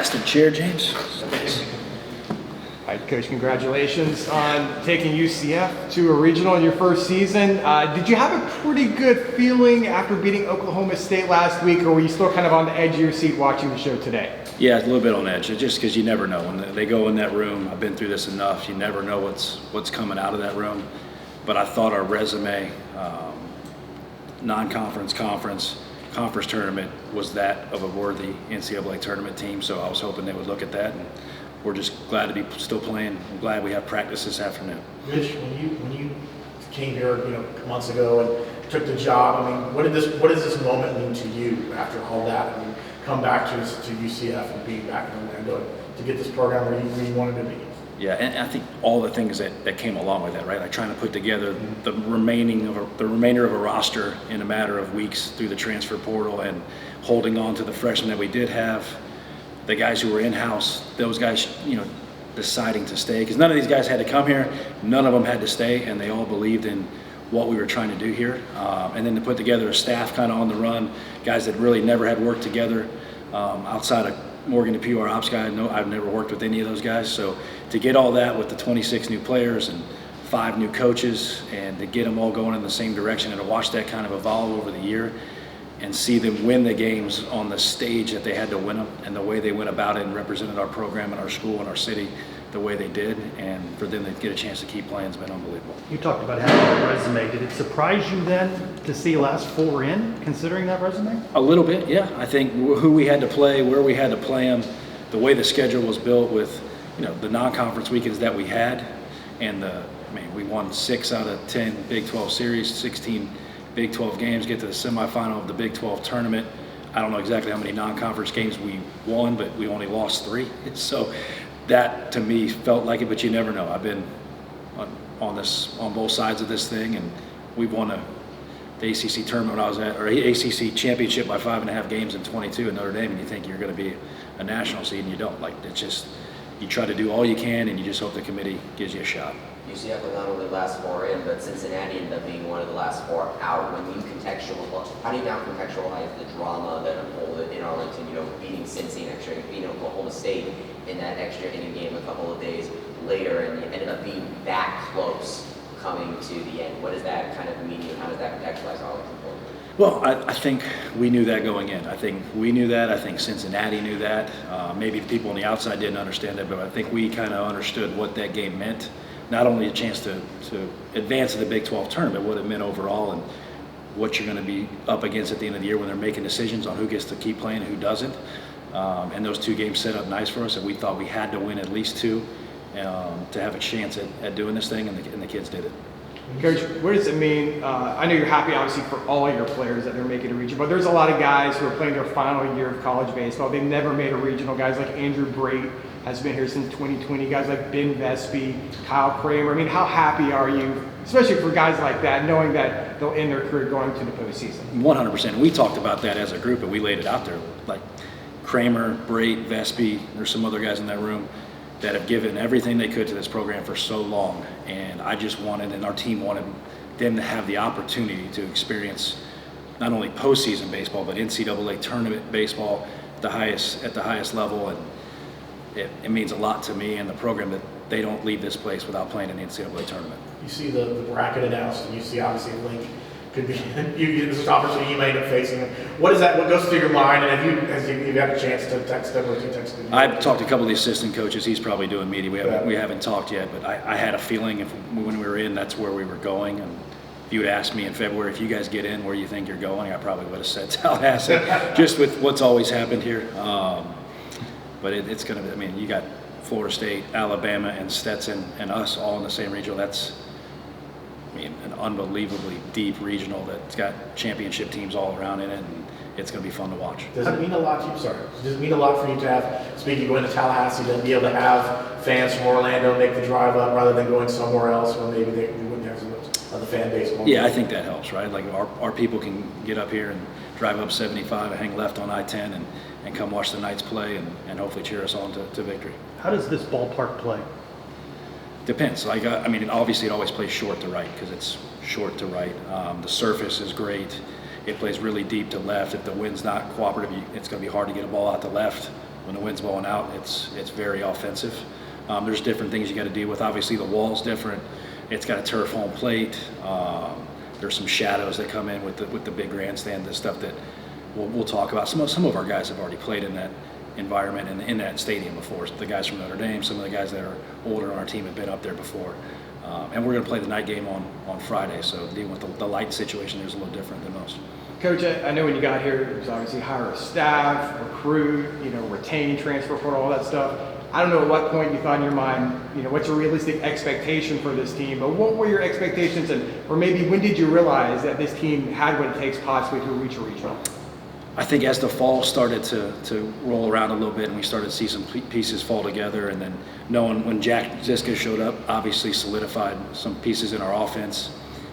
pass the chair, James. All right, Coach, congratulations on taking UCF to a regional in your first season. Did you have a pretty good feeling after beating Oklahoma State last week, or were you still kind of on the edge of your seat watching the show today? Yeah, a little bit on edge, just because you never know. When they go in that room, I've been through this enough, you never know what's coming out of that room. But I thought our resume, non-conference, conference tournament, was that of a worthy NCAA tournament team, so I was hoping they would look at that. And we're just glad to be still playing. I'm glad we have practice this afternoon. Rich, when you came here, months ago and took the job, I mean, what does this moment mean to you after all that? I mean, come back to UCF and being back in Orlando to get this program where you wanted to be. Yeah, and I think all the things that came along with that, right? Like trying to put together the remainder of a roster in a matter of weeks through the transfer portal and holding on to the freshmen that we did have. The guys who were in-house, those guys, deciding to stay, because none of these guys had to come here, none of them had to stay, and they all believed in what we were trying to do here. And then to put together a staff kind of on the run, guys that really never had worked together outside of Morgan DePue, our ops guy. No, I've never worked with any of those guys. So to get all that with the 26 new players and 5 new coaches, and to get them all going in the same direction, and to watch that kind of evolve over the year, and see them win the games on the stage that they had to win them, and the way they went about it and represented our program and our school and our city the way they did, and for them to get a chance to keep playing has been unbelievable. You talked about having a resume. Did it surprise you then to see last 4 in, considering that resume? A little bit, yeah. I think who we had to play, where we had to play them, the way the schedule was built with, the non-conference weekends that we had, and we won 6 out of 10 Big 12 series, 16 Big 12 games, get to the semifinal of the Big 12 tournament. I don't know exactly how many non-conference games we won, but we only lost 3. So that to me felt like it, but you never know. I've been on both sides of this thing, and we've won the ACC tournament when I was or ACC championship by 5.5 games in 22 in Notre Dame, and you think you're going to be a national seed, and you don't. Like, it's just, you try to do all you can, and you just hope the committee gives you a shot. UCF was not only last 4 in, but Cincinnati ended up being one of the last 4 out. When you how do you now contextualize the drama that unfolded in Arlington, beating Cincy and extra, beating Oklahoma State in that extra inning game a couple of days later, and you ended up being that close coming to the end? What does that kind of mean, and how does that contextualize Arlington for you? Well, I think we knew that going in. I think we knew that. I think Cincinnati knew that. Maybe the people on the outside didn't understand that, but I think we kind of understood what that game meant. Not only a chance to advance to the Big 12 tournament, what it meant overall, and what you're going to be up against at the end of the year when they're making decisions on who gets to keep playing and who doesn't. And those 2 games set up nice for us, and we thought we had to win at least 2 to have a chance at doing this thing, and the kids did it. Coach, what does it mean? I know you're happy, obviously, for all your players that they're making a regional, but there's a lot of guys who are playing their final year of college baseball. They've never made a regional. Guys like Andrew Brate has been here since 2020. Guys like Ben Vespi, Kyle Kramer. I mean, how happy are you, especially for guys like that, knowing that they'll end their career going to the postseason? 100%. We talked about that as a group, and we laid it out there. Like Kramer, Brate, Vespi, there's some other guys in that room that have given everything they could to this program for so long, and I just wanted, and our team wanted them to have the opportunity to experience not only postseason baseball, but NCAA tournament baseball at the highest level, and it means a lot to me and the program that they don't leave this place without playing an NCAA tournament. You see the bracket announced, and you see obviously a link could be this is an opportunity you may end up facing. What is that? What goes through your mind? And have you had a chance to text them, or you texted them? I've talked to a couple of the assistant coaches. He's probably doing media. We haven't talked yet, but I had a feeling when we were in, that's where we were going. And if you had asked me in February, if you guys get in, where you think you're going, I probably would have said Tallahassee, just with what's always happened here. But it's going to be, you got Florida State, Alabama, and Stetson, and us all in the same regional. That's, an unbelievably deep regional that's got championship teams all around in it, and it's going to be fun to watch. Does it mean a lot to you? Sorry. Does it mean a lot for you to have, speaking going to Tallahassee, to be able to have fans from Orlando make the drive up rather than going somewhere else where maybe we wouldn't have so much of the fan base? Yeah, I think that helps, right? Like our people can get up here and drive up 75 and hang left on I-10 and come watch the Knights play and hopefully cheer us on to victory. How does this ballpark play? Depends. Obviously it always plays short to right because it's short to right. The surface is great. It plays really deep to left. If the wind's not cooperative, it's going to be hard to get a ball out to left When the wind's blowing out, it's very offensive. There's different things you got to deal with. Obviously, the wall's different. It's got a turf home plate. There's some shadows that come in with the big grandstand and stuff that we'll talk about. Some of our guys have already played in that environment and in that stadium before. The guys from Notre Dame, some of the guys that are older on our team have been up there before. And we're going to play the night game on Friday, so dealing with the light situation is a little different than most. Coach, I know when you got here, it was obviously hire a staff, recruit, retain, transfer portal, all that stuff. I don't know at what point you thought in your mind, what's a realistic expectation for this team, but what were your expectations, or maybe when did you realize that this team had what it takes possibly to reach a regional? I think as the fall started to roll around a little bit and we started to see some pieces fall together, and then knowing when Jack Ziska showed up, obviously solidified some pieces in our offense.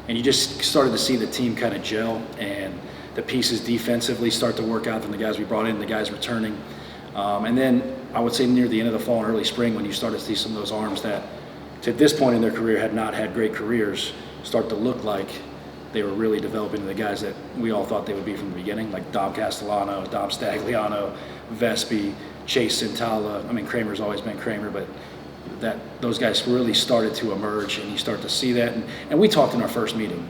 And you just started to see the team kind of gel and the pieces defensively start to work out from the guys we brought in, the guys returning. And then I would say near the end of the fall and early spring when you started to see some of those arms that to this point in their career had not had great careers start to look like they were really developing the guys that we all thought they would be from the beginning, like Dom Castellano, Dom Stagliano, Vespi, Chase Sintala. I mean, Kramer's always been Kramer, but those guys really started to emerge, and you start to see that. And we talked in our first meeting.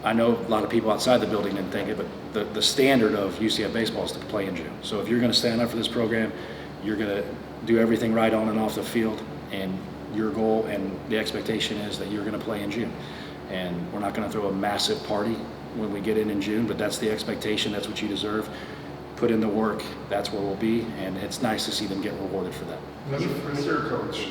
I know a lot of people outside the building didn't think it, but the standard of UCF baseball is to play in June. So if you're going to stand up for this program, you're going to do everything right on and off the field, and your goal and the expectation is that you're going to play in June. And we're not going to throw a massive party when we get in June, but that's the expectation. That's what you deserve. Put in the work. That's where we'll be, and it's nice to see them get rewarded for that. As a first-year coach,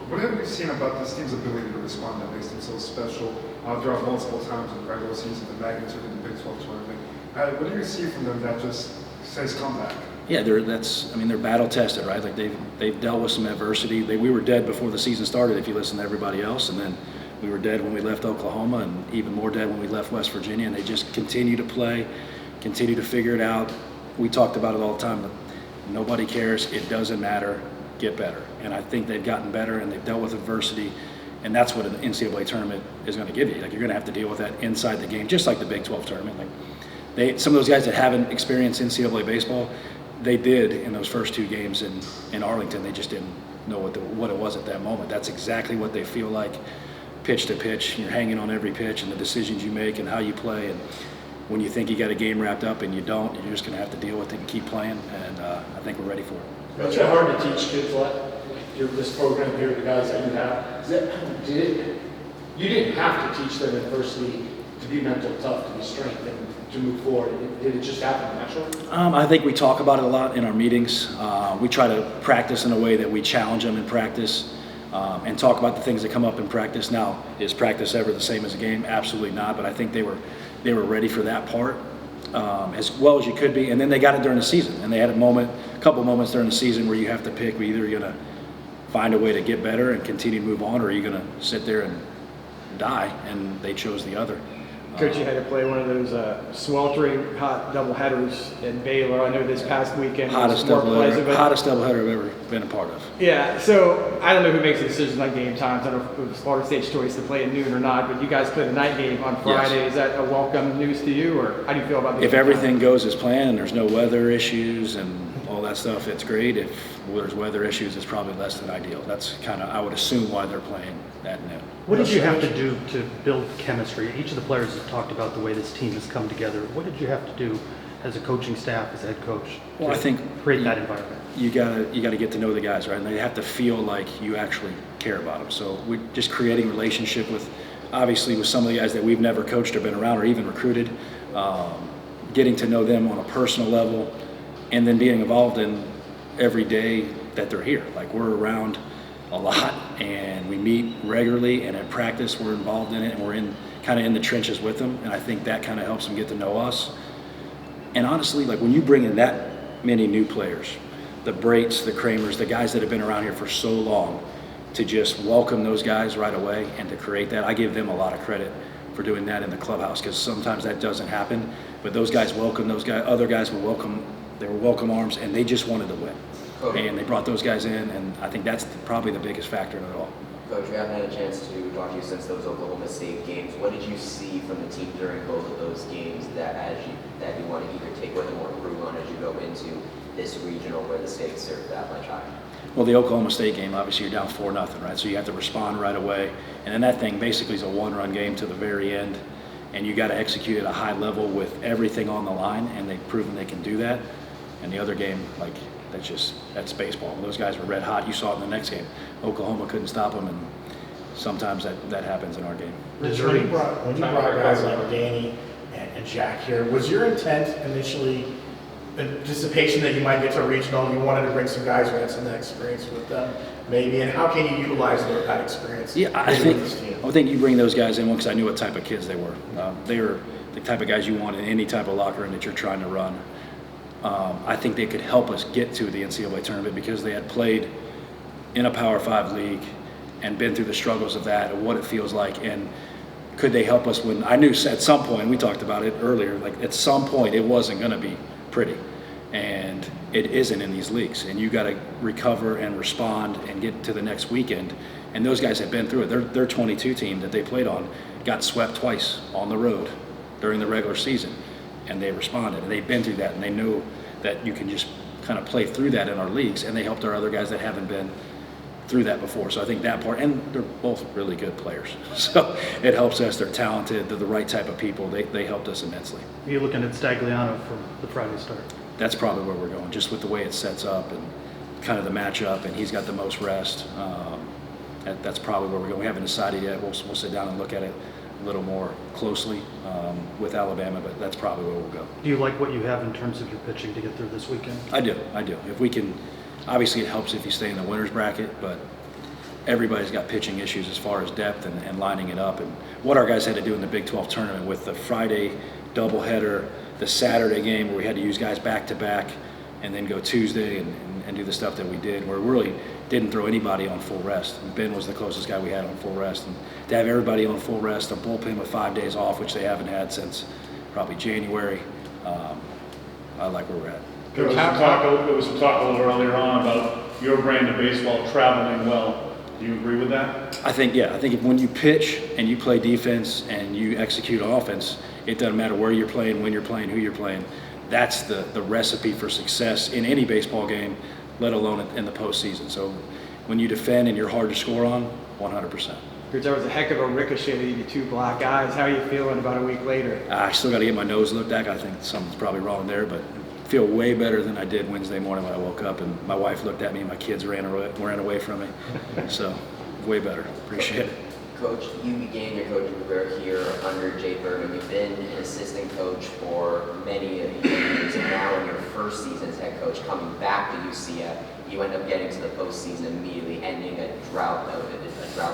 what have you seen about this team's ability to respond that makes them so special throughout multiple times in the regular season, the magnitude of the Big 12 tournament? What do you see from them that just says comeback? Yeah, they're battle tested, right? Like they've dealt with some adversity. We were dead before the season started, if you listen to everybody else, and then we were dead when we left Oklahoma, and even more dead when we left West Virginia. And they just continue to play, continue to figure it out. We talked about it all the time. Nobody cares. It doesn't matter. Get better. And I think they've gotten better, and they've dealt with adversity. And that's what an NCAA tournament is going to give you. Like, you're going to have to deal with that inside the game, just like the Big 12 tournament. Like some of those guys that haven't experienced NCAA baseball, they did in those first two games in Arlington. They just didn't know what it was at that moment. That's exactly what they feel like. Pitch to pitch, you're hanging on every pitch, and the decisions you make and how you play. And when you think you got a game wrapped up and you don't, you're just going to have to deal with it and keep playing. And I think we're ready for it. It's hard to teach kids like this program here, the guys that you have. You didn't have to teach them adversity to be mental tough, to be strength, and to move forward. Did it just happen naturally? I think we talk about it a lot in our meetings. We try to practice in a way that we challenge them in practice. And talk about the things that come up in practice. Now, is practice ever the same as a game? Absolutely not. But I think they were ready for that part as well as you could be. And then they got it during the season. And they had a couple moments during the season where you have to pick. Either you're going to find a way to get better and continue to move on, or you're going to sit there and die. And they chose the other. Coach, you had to play one of those sweltering hot doubleheaders in Baylor. I know this past weekend hottest doubleheader I've ever been a part of. Yeah, so I don't know who makes the decisions on game times. I don't know if it was Florida State's choice to play at noon or not, but you guys play the night game on Friday. Yes. Is that a welcome news to you, or how do you feel about the If everything goes as planned and there's no weather issues and all that stuff, it's great. If there's weather issues, it's probably less than ideal. That's kind of, I would assume, why they're playing that noon. What did you have to do to build chemistry? Each of the players have talked about the way this team has come together. What did you have to do as a coaching staff, as a head coach, Well, I think create that environment? You gotta get to know the guys, right? And they have to feel like you actually care about them. So we're just creating relationship with some of the guys that we've never coached or been around or even recruited, getting to know them on a personal level, and then being involved in every day that they're here. Like, we're around a lot, and we meet regularly, and at practice we're involved in it, and we're kind of in the trenches with them, and I think that kind of helps them get to know us. And honestly, like, when you bring in that many new players, the Braits, the Kramers, the guys that have been around here for so long, to just welcome those guys right away and to create that, I give them a lot of credit for doing that in the clubhouse, because sometimes that doesn't happen. But those guys welcome those guys, other guys will welcome, they were welcome arms, and they just wanted to win. And they brought those guys in, and I think that's probably the biggest factor in it all. Coach, we haven't had a chance to talk to you since those Oklahoma State games. What did you see from the team during both of those games that you want to either take with them or improve on as you go into this regional where the stakes are that much higher? Well, the Oklahoma State game, obviously you're down 4-0, right? So you have to respond right away. And then that thing basically is a one-run game to the very end. And you got to execute at a high level with everything on the line, and they've proven they can do that. And the other game, like, that's baseball. Those guys were red hot. You saw it in the next game. Oklahoma couldn't stop them, and sometimes that happens in our game. When you brought guys like Danny and Jack here, was your intent initially anticipation that you might get to a regional? You wanted to bring some guys who had some of that experience with them, maybe, and how can you utilize that experience? Yeah, I think you bring those guys in because I knew what type of kids they were. They were the type of guys you want in any type of locker room that you're trying to run. I think they could help us get to the NCAA tournament because they had played in a Power 5 league and been through the struggles of that and what it feels like. And could they help us when I knew at some point, we talked about it earlier, like at some point it wasn't going to be pretty. And it isn't in these leagues. And you got to recover and respond and get to the next weekend. And those guys have been through it. Their 22 team that they played on got swept twice on the road during the regular season. And they responded. And they've been through that. And they know that you can just kind of play through that in our leagues. And they helped our other guys that haven't been through that before. So I think that part, and they're both really good players. So it helps us. They're talented. They're the right type of people. They helped us immensely. Are you looking at Stagliano for the Friday start? That's probably where we're going, just with the way it sets up and kind of the matchup, and he's got the most rest. That's probably where we're going. We haven't decided yet. We'll sit down and look at it a little more closely with Alabama, but that's probably where we'll go. Do you like what you have in terms of your pitching to get through this weekend? I do. If we can, obviously it helps if you stay in the winner's bracket, but everybody's got pitching issues as far as depth and lining it up. And what our guys had to do in the Big 12 tournament with the Friday doubleheader, the Saturday game where we had to use guys back to back, and then go Tuesday and do the stuff that we did, where we really didn't throw anybody on full rest. And Ben was the closest guy we had on full rest. And to have everybody on full rest, a bullpen with 5 days off, which they haven't had since probably January, I like where we're at. There was some talk a little earlier on about your brand of baseball traveling well. Do you agree with that? I think if when you pitch and you play defense and you execute offense, it doesn't matter where you're playing, when you're playing, who you're playing. That's the recipe for success in any baseball game, let alone in the postseason. So when you defend and you're hard to score on, 100%. There was a heck of a ricochet to you two black guys. How are you feeling about a week later? I still got to get my nose looked at. I think something's probably wrong there, but I feel way better than I did Wednesday morning when I woke up and my wife looked at me and my kids ran away from me. So way better. Appreciate it. Coach, you began your coaching career here under Jay Berman. You've been an assistant coach for many years, and now in your first season as head coach, coming back to UCF, you end up getting to the postseason immediately, ending a drought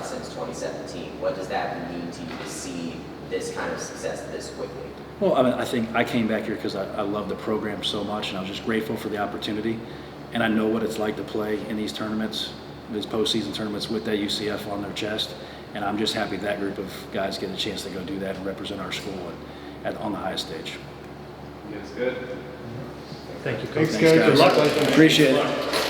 since 2017. What does that mean to you to see this kind of success this quickly? Well, I mean, I think I came back here because I love the program so much, and I was just grateful for the opportunity. And I know what it's like to play in these tournaments, these postseason tournaments with that UCF on their chest. And I'm just happy that group of guys get a chance to go do that and represent our school on the highest stage. Yes, good. Thank you, Coach. Thanks, guys. Appreciate it.